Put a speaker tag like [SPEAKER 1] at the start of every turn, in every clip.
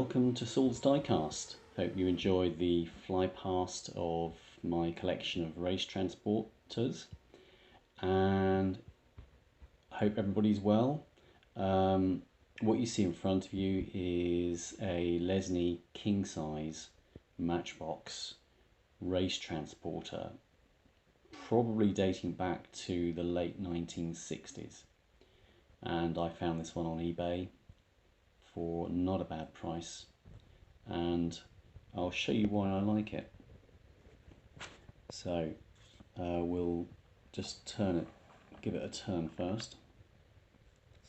[SPEAKER 1] welcome to Saul's Diecast. Hope you enjoyed the fly past of my collection of race transporters, and hope everybody's well. What you see in front of you is a Lesney king size matchbox race transporter, probably dating back to the late 1960s, and I found this one on eBay for not a bad price, and I'll show you why I like it. So we'll just turn it, give it a turn first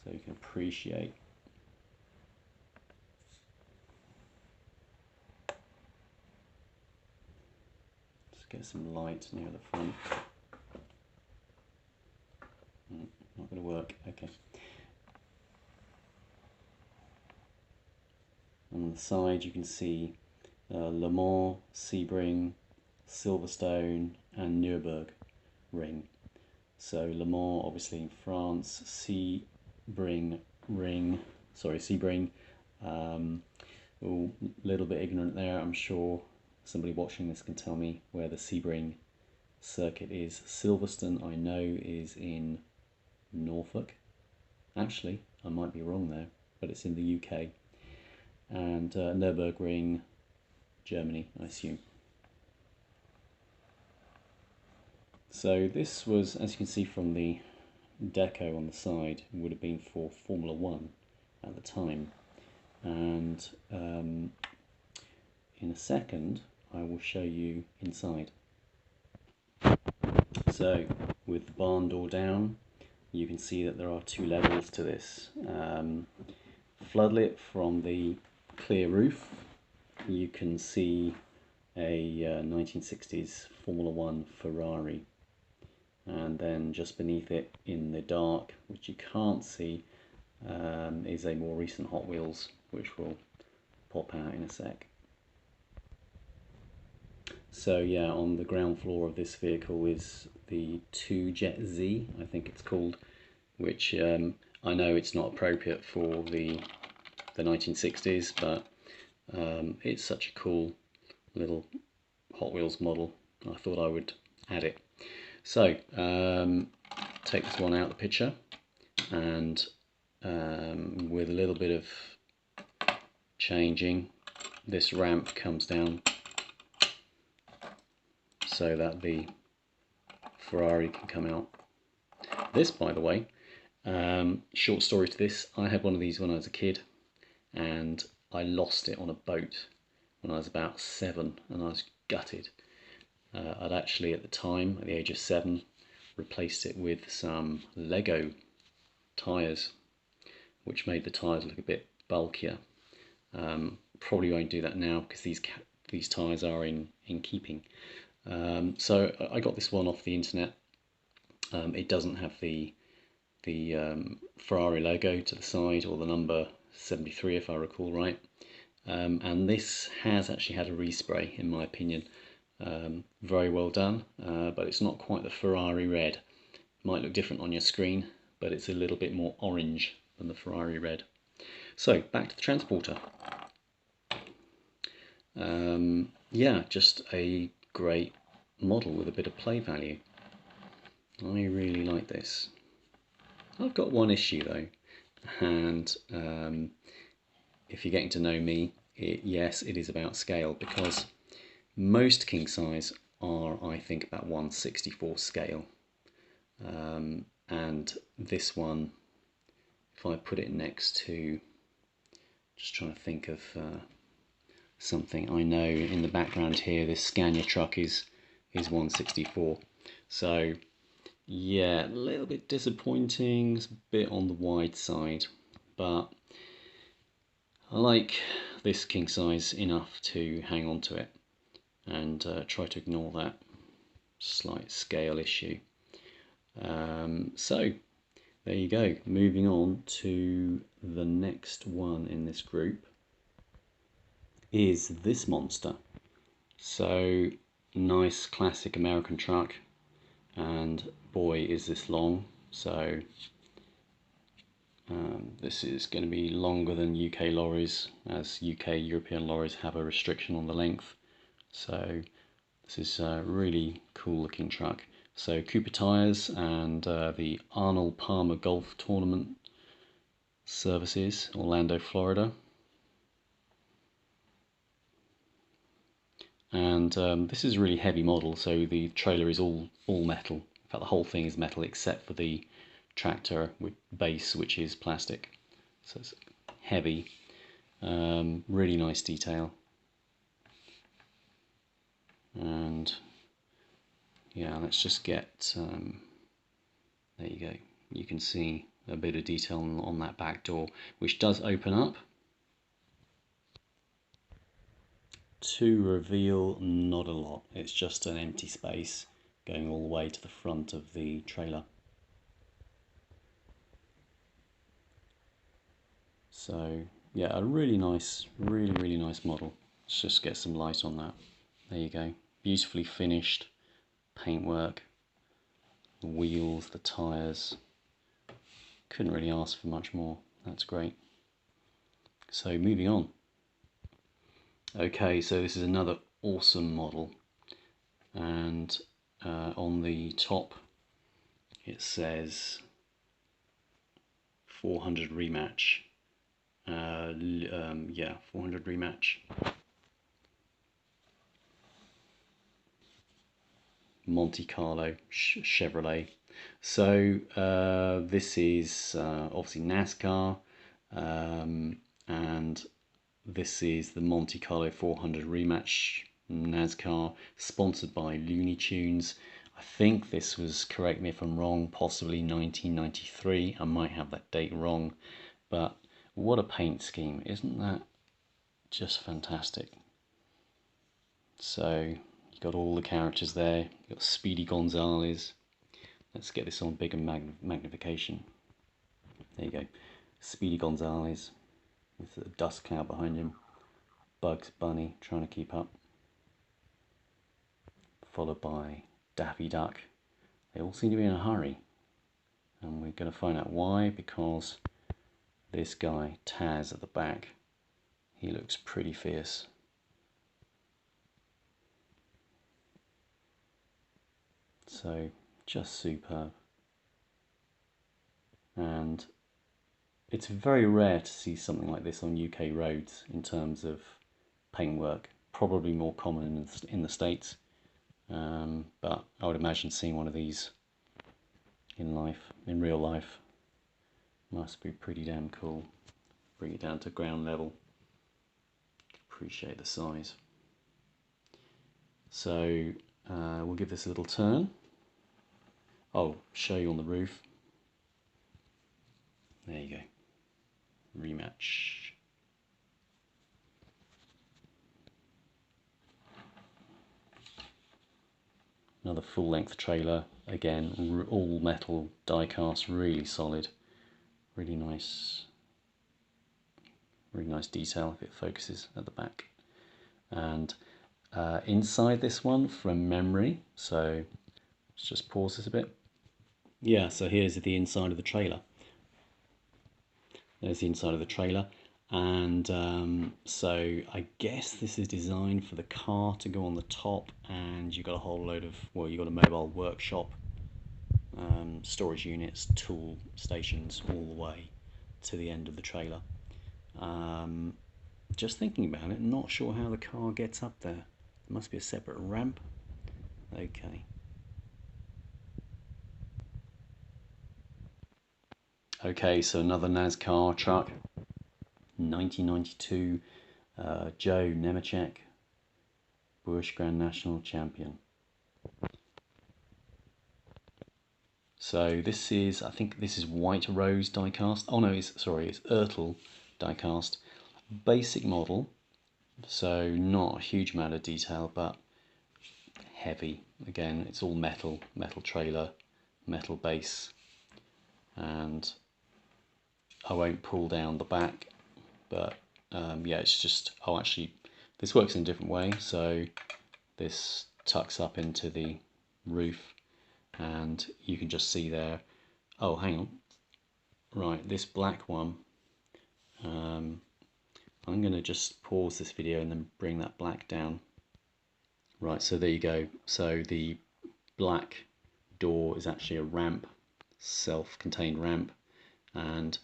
[SPEAKER 1] so you can appreciate. Just get some light near the front. Not going to work. Okay. On the side you can see Le Mans, Sebring, Silverstone and Nürburgring. So Le Mans obviously in France, Sebring, a little bit ignorant there. I'm sure somebody watching this can tell me where the Sebring circuit is. Silverstone I know is in Norfolk. Actually, I might be wrong there, but it's in the UK. And Nürburgring, Germany, I assume. So this was, as you can see from the deco on the side, would have been for Formula 1 at the time. And in a second, I will show you inside. So with the barn door down, you can see that there are two levels to this. Floodlit from the clear roof, you can see a 1960s Formula 1 Ferrari, and then just beneath it in the dark, which you can't see, is a more recent Hot Wheels, which will pop out in a sec. So yeah, on the ground floor of this vehicle is the 2Jet Z, I think it's called, which I know it's not appropriate for the 1960s, but it's such a cool little Hot Wheels model, I thought I would add it. So take this one out of the picture, and with a little bit of changing, this ramp comes down so that the Ferrari can come out. This, by the way, short story to this, I had one of these when I was a kid, and I lost it on a boat when I was about 7, and I was gutted. I'd actually, at the time, at the age of 7, replaced it with some Lego tyres, which made the tyres look a bit bulkier. Probably won't do that now because these tyres are in keeping. So I got this one off the internet. It doesn't have the Ferrari logo to the side, or the number 73 if I recall right, and this has actually had a respray, in my opinion. Very well done, but it's not quite the Ferrari red. It might look different on your screen, but it's a little bit more orange than the Ferrari red. So back to the transporter. Yeah, just a great model with a bit of play value. I really like this. I've got one issue though, and if you're getting to know me, yes, it is about scale, because most king size are, I think, about 1/64 scale, and this one, if I put it next to, just trying to think of something, I know in the background here this Scania truck is 1/64, so yeah, a little bit disappointing. It's a bit on the wide side, but I like this king size enough to hang on to it and try to ignore that slight scale issue. So there you go. Moving on to the next one in this group is this monster. So nice classic American truck, and boy is this long. So This is going to be longer than UK lorries, as UK European lorries have a restriction on the length. So this is a really cool looking truck. So Cooper tyres and the Arnold Palmer Golf Tournament services, Orlando, Florida. And this is a really heavy model, so the trailer is all metal. In fact, the whole thing is metal except for the tractor with base, which is plastic. So it's heavy, really nice detail. And yeah, let's just get, there you go. You can see a bit of detail on that back door, which does open up. To reveal, not a lot. It's just an empty space going all the way to the front of the trailer. So yeah, a really nice, really nice model. Let's just get some light on that. There you go. Beautifully finished paintwork. The wheels, the tyres. Couldn't really ask for much more. That's great. So moving on. Okay, so this is another awesome model, and on the top it says 400 rematch. Yeah, 400 rematch. Monte Carlo Chevrolet. So this is obviously NASCAR, and this is the Monte Carlo 400 rematch NASCAR, sponsored by Looney Tunes. I think this was, correct me if I'm wrong, possibly 1993. I might have that date wrong, but what a paint scheme. Isn't that just fantastic? So you've got all the characters there. You've got Speedy Gonzales. Let's get this on bigger magnification. There you go. Speedy Gonzales with a dust cloud behind him. Bugs Bunny trying to keep up. Followed by Daffy Duck. They all seem to be in a hurry. And we're going to find out why, because this guy, Taz, at the back, he looks pretty fierce. So, just superb. And it's very rare to see something like this on UK roads in terms of paintwork. Probably more common in the States. But I would imagine seeing one of these in real life, must be pretty damn cool. Bring it down to ground level. Appreciate the size. So we'll give this a little turn. I'll show you on the roof. There you go. Rematch. Another full-length trailer. Again, all metal die-cast, really solid. Really nice detail if it focuses at the back. And inside this one, from memory, so let's just pause this a bit. Yeah, so here's the inside of the trailer. There's the inside of the trailer, and so I guess this is designed for the car to go on the top, and you've got a whole load of, well, you've got a mobile workshop, storage units, tool stations all the way to the end of the trailer. Just thinking about it, not sure how the car gets up there. There must be a separate ramp. Okay. Okay, so another NASCAR truck, 1992, Joe Nemechek, Busch Grand National Champion. So this is, I think this is White Rose diecast. Oh no, it's Ertl diecast. Basic model, so not a huge amount of detail, but heavy. Again, it's all metal trailer, metal base, and I won't pull down the back, but yeah, it's just, oh, actually this works in a different way. So this tucks up into the roof, and you can just see there, oh, hang on, Right, this black one, I'm going to just pause this video and then bring that black down. Right, so there you go. So the black door is actually a ramp, self-contained ramp, and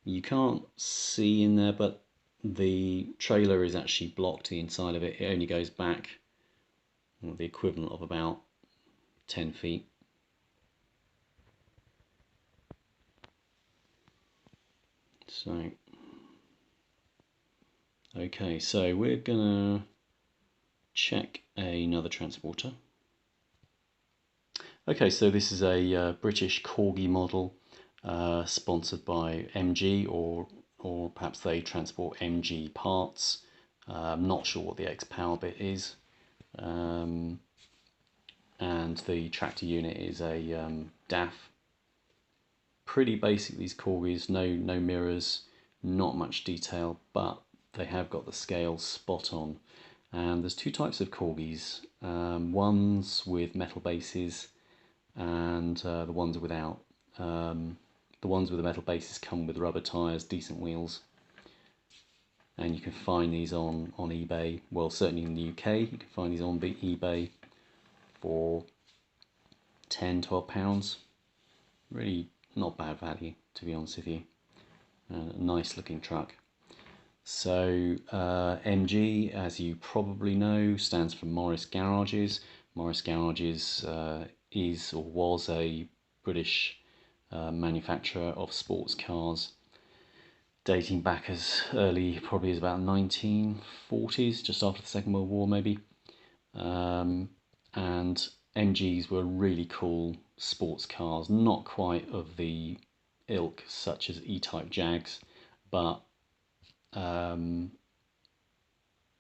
[SPEAKER 1] you can't see in there, but the trailer is actually blocked, the inside of it. It only goes back, well, the equivalent of about 10 feet. So, okay, so we're gonna check another transporter. Okay, so this is a British Corgi model, sponsored by MG, or perhaps they transport MG parts. I'm not sure what the X-Power bit is. And the tractor unit is a DAF. Pretty basic, these Corgis, no mirrors, not much detail, but they have got the scale spot on. And there's two types of Corgis, ones with metal bases and the ones without. The ones with the metal bases come with rubber tyres, decent wheels, and you can find these on eBay. Well, certainly in the UK, you can find these on eBay for £10–12. Really not bad value, to be honest with you. A nice looking truck. So MG, as you probably know, stands for Morris Garages. Morris Garages is or was a British manufacturer of sports cars, dating back as early probably as about 1940s, just after the Second World War maybe. And MGs were really cool sports cars, not quite of the ilk such as E-Type Jags, but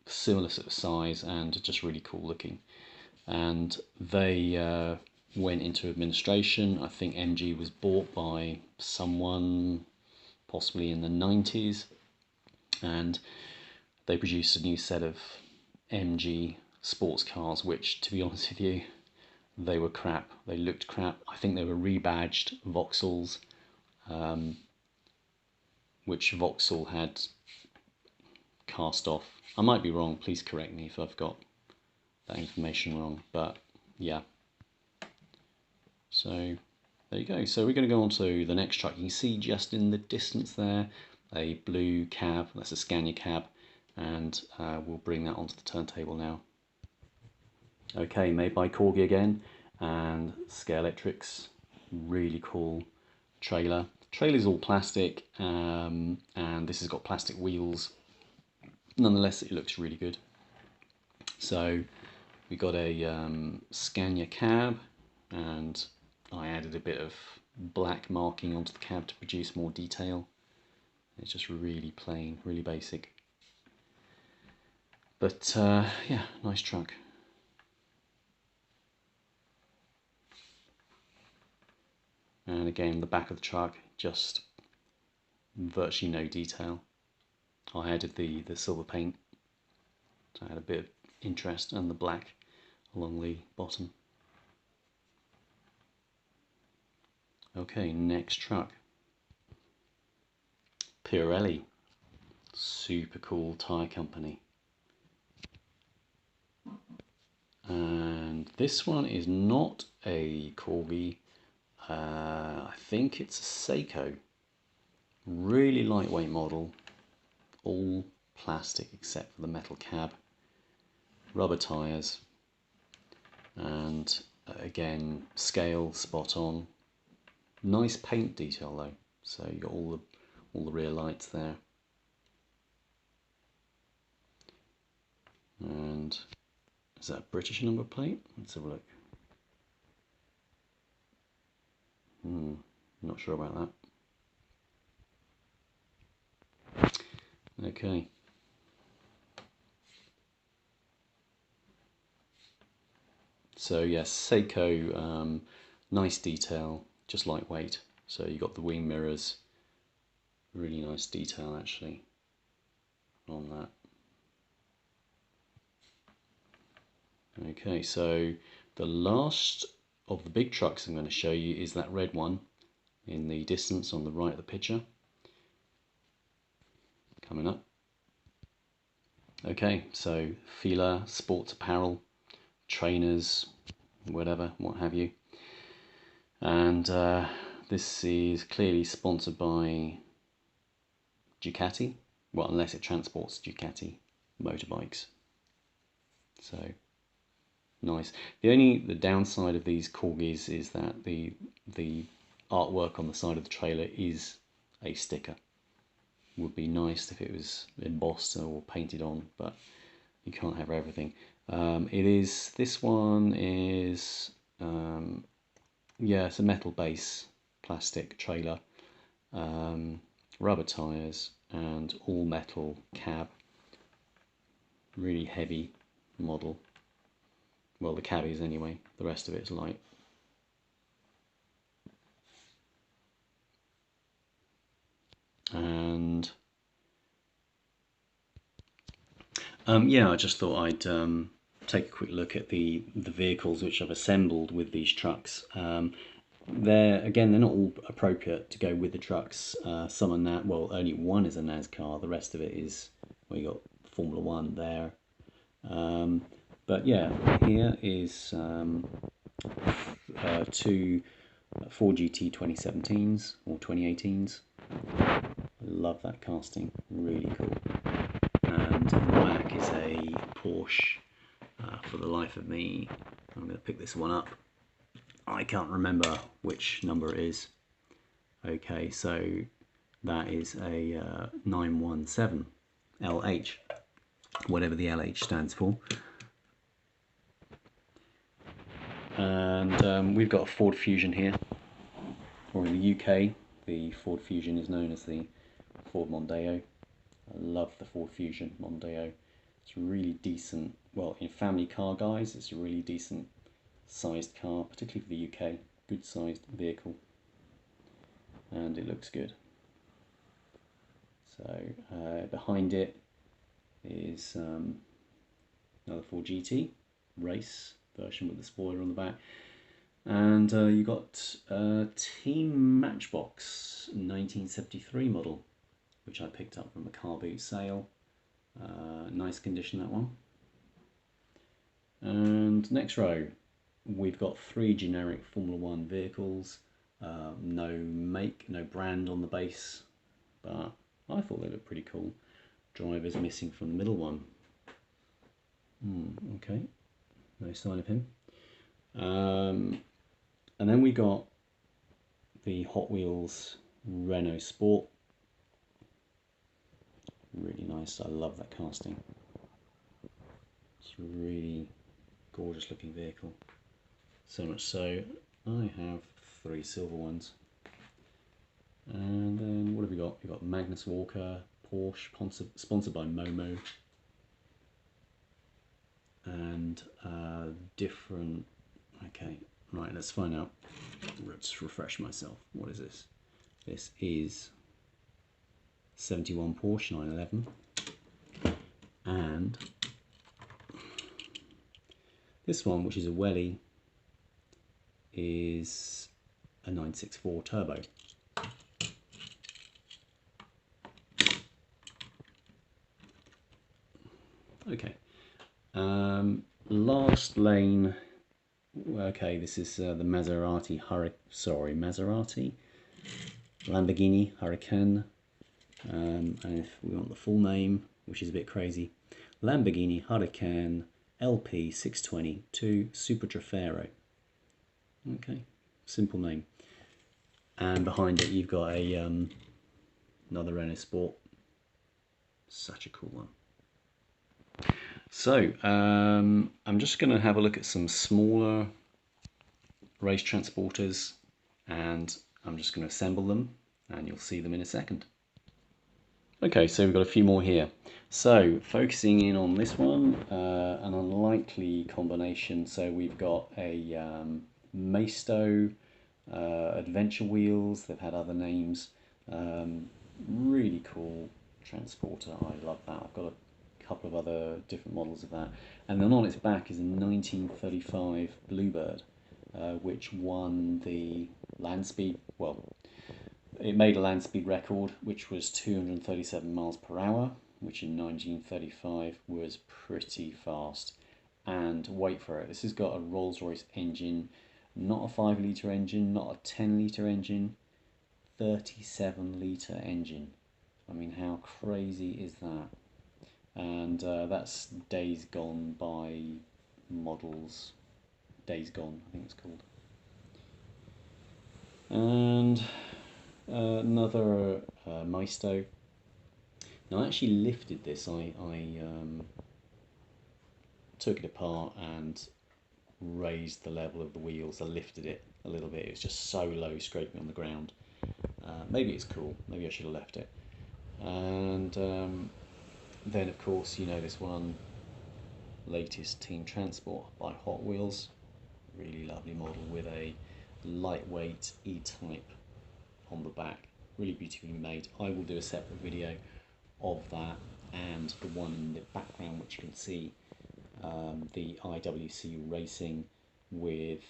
[SPEAKER 1] similar sort of size and just really cool looking. And they went into administration. I think MG was bought by someone possibly in the 90s, and they produced a new set of MG sports cars, which, to be honest with you, they were crap. They looked crap. I think they were rebadged Vauxhalls, which Vauxhall had cast off. I might be wrong, please correct me if I've got that information wrong, but yeah. So there you go. So we're going to go on to the next truck. You can see just in the distance there a blue cab, that's a Scania cab, and we'll bring that onto the turntable now. Okay, made by Corgi again, and Scalextrics, really cool trailer. Trailer's all plastic, and this has got plastic wheels. Nonetheless, it looks really good. So we got a Scania cab, and I added a bit of black marking onto the cab to produce more detail. It's just really plain, really basic. But yeah, nice truck. And again, the back of the truck, just virtually no detail. I added the silver paint to add a bit of interest, and the black along the bottom. Okay, next truck. Pirelli, super cool tyre company. And this one is not a Corgi, I think it's a Seiko. Really lightweight model, all plastic except for the metal cab, rubber tyres, and again, scale spot on. Nice paint detail though, so you got all the rear lights there. And is that a British number plate? Let's have a look. Not sure about that. Okay. So yes, Seiko, nice detail, just lightweight. So you got the wing mirrors, really nice detail actually on that. Okay, so the last of the big trucks I'm going to show you is that red one, in the distance on the right of the picture. Coming up. Okay, so Fila, sports apparel, trainers, whatever, what have you. And this is clearly sponsored by Ducati. Well, unless it transports Ducati motorbikes. So nice. The downside of these corgis is that the artwork on the side of the trailer is a sticker. Would be nice if it was embossed or painted on, but you can't have everything. This one is yeah, it's a metal base plastic trailer, rubber tyres and all metal cab. Really heavy model. Well, the cab is anyway, the rest of it is light. And yeah, I just thought I'd take a quick look at the vehicles which I've assembled with these trucks. They're not all appropriate to go with the trucks. Some are well, only one is a Nascar. The rest of it is, well, you got Formula One there. But yeah, here is two Ford GT 2017s or 2018s. I love that casting, really cool. And in the back is a Porsche. For the life of me, I'm going to pick this one up. I can't remember which number it is. Okay, so that is a 917 LH, whatever the LH stands for. And we've got a Ford Fusion here, or in the UK, the Ford Fusion is known as the Ford Mondeo. I love the Ford Fusion Mondeo. It's really decent. Well, in family car guys, it's a really decent sized car, particularly for the UK. Good sized vehicle, and it looks good. So behind it is another Ford GT race version with the spoiler on the back, and you got Team Matchbox 1973 model, which I picked up from a car boot sale. Nice condition, that one. And next row, we've got three generic Formula One vehicles. No make, no brand on the base, but I thought they looked pretty cool. Driver's missing from the middle one. Okay, no sign of him. And then we got the Hot Wheels Renault Sport. Really nice. I love that casting. It's a really gorgeous looking vehicle. So much so, I have three silver ones. And then what have we got? We've got Magnus Walker, Porsche, sponsored by Momo. And different. Okay, right, let's find out. Let's refresh myself. What is this? This is 71 Porsche 911. And this one, which is a Welly, is a 964 Turbo. Okay. Last lane. Okay, this is the Maserati Lamborghini Huracan. And if we want the full name, which is a bit crazy, Lamborghini Huracan LP 622 Super Trofeo. Okay, simple name. And behind it you've got a another Renault Sport. Such a cool one. So I'm just going to have a look at some smaller race transporters, and I'm just going to assemble them, and you'll see them in a second. Okay, so we've got a few more here. So focusing in on this one, an unlikely combination. So we've got a Maisto adventure wheels. They've had other names. Really cool transporter. I love that. I've got a couple of other different models of that, and then on its back is a 1935 Bluebird, which won the land speed, well, It made a land speed record, which was 237 miles per hour, which in 1935 was pretty fast. And wait for it, this has got a Rolls-Royce engine, not a 5-litre engine, not a 10-litre engine, 37-litre engine. I mean, how crazy is that? And that's Days Gone by models. Days Gone, I think it's called. And another Maisto. Now I actually lifted this. I took it apart and raised the level of the wheels. I lifted it a little bit. It was just so low, scraping on the ground. Maybe it's cool. Maybe I should have left it. And then, of course, you know this one, latest Team Transport by Hot Wheels. Really lovely model with a lightweight E-Type on the back. Really beautifully made. I will do a separate video of that and the one in the background, which you can see, the IWC Racing with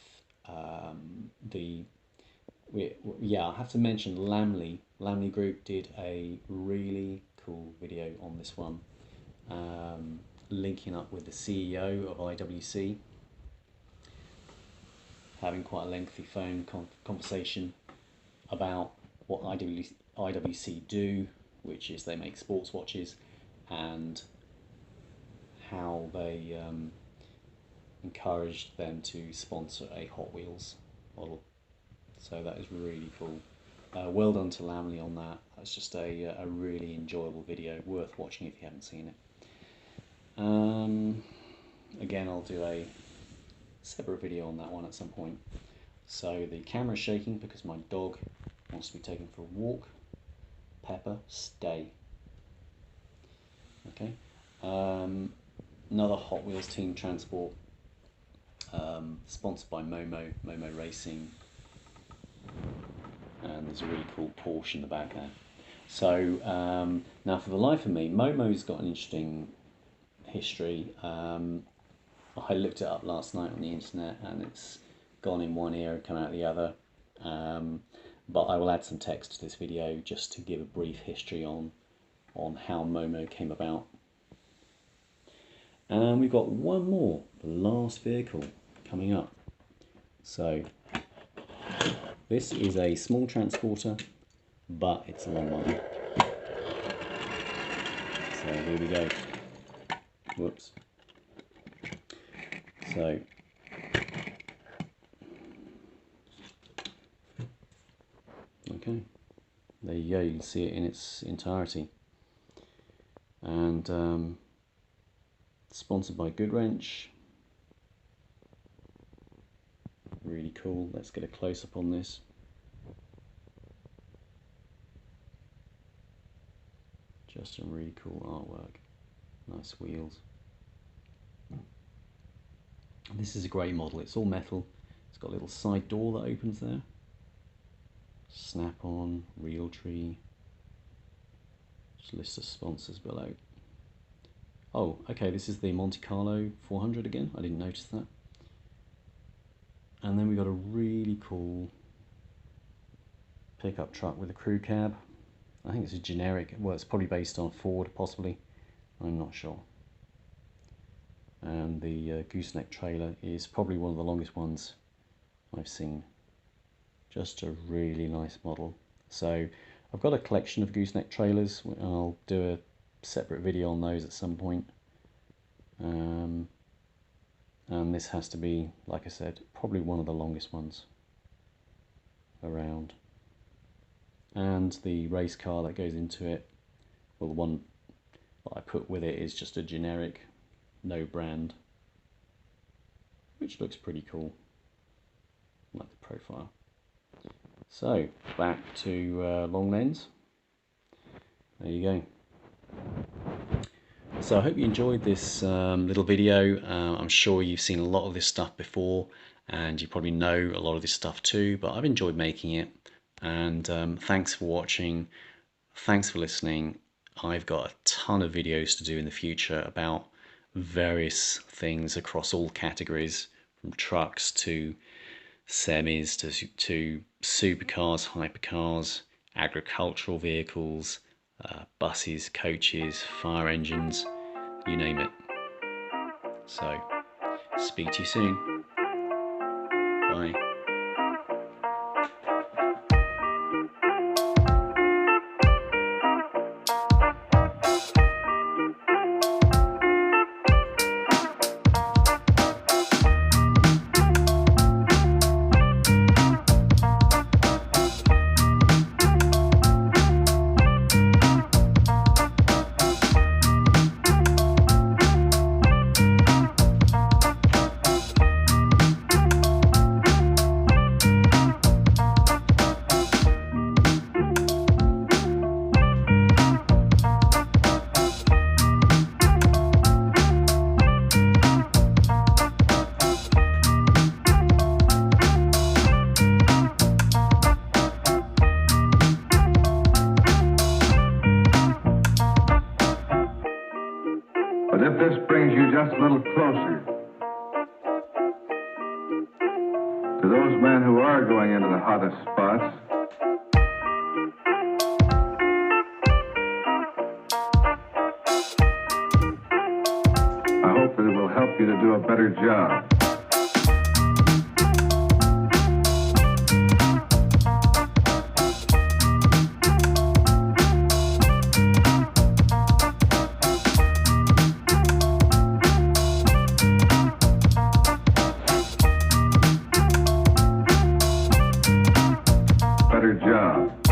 [SPEAKER 1] yeah, I have to mention Lamley Group did a really cool video on this one, linking up with the CEO of IWC, having quite a lengthy phone conversation about what IWC do, which is they make sports watches, and how they encouraged them to sponsor a Hot Wheels model. So that is really cool. Well done to Lamley on that. That's just a really enjoyable video, worth watching if you haven't seen it. Again, I'll do a separate video on that one at some point. So the camera's shaking because my dog wants to be taken for a walk. Pepper, stay. Okay. Another Hot Wheels Team Transport, sponsored by Momo Racing. And there's a really cool Porsche in the back there. So now, for the life of me, Momo's got an interesting history. I looked it up last night on the internet, and it's gone in one ear and come out the other. But I will add some text to this video just to give a brief history on how Momo came about. And we've got one more, the last vehicle coming up. So this is a small transporter, but it's a long one. So here we go. Whoops. So okay, there you go. You can see it in its entirety. And sponsored by Goodwrench. Really cool. Let's get a close-up on this. Just some really cool artwork. Nice wheels. This is a grey model. It's all metal. It's got a little side door that opens there. Snap-on, Realtree. Just a list of sponsors below. Oh, okay, this is the Monte Carlo 400 again. I didn't notice that. And then we got a really cool pickup truck with a crew cab. I think it's a generic, well, it's probably based on Ford, possibly. I'm not sure. And the gooseneck trailer is probably one of the longest ones I've seen. Just a really nice model. So I've got a collection of gooseneck trailers. I'll do a separate video on those at some point. And this has to be, like I said, probably one of the longest ones around. And the race car that goes into it, well, the one that I put with it is just a generic, no brand, which looks pretty cool. I like the profile. So back to long lens. There you go. So I hope you enjoyed this little video. I'm sure you've seen a lot of this stuff before, and you probably know a lot of this stuff too, but I've enjoyed making it. And thanks for watching. Thanks for listening. I've got a ton of videos to do in the future about various things across all categories, from trucks to semis to supercars, hypercars, agricultural vehicles, buses, coaches, fire engines, you name it. So, speak to you soon. Bye.
[SPEAKER 2] But if this brings you just a little closer to those men who are going into the hottest spots, I hope that it will help you to do a better job. Better job.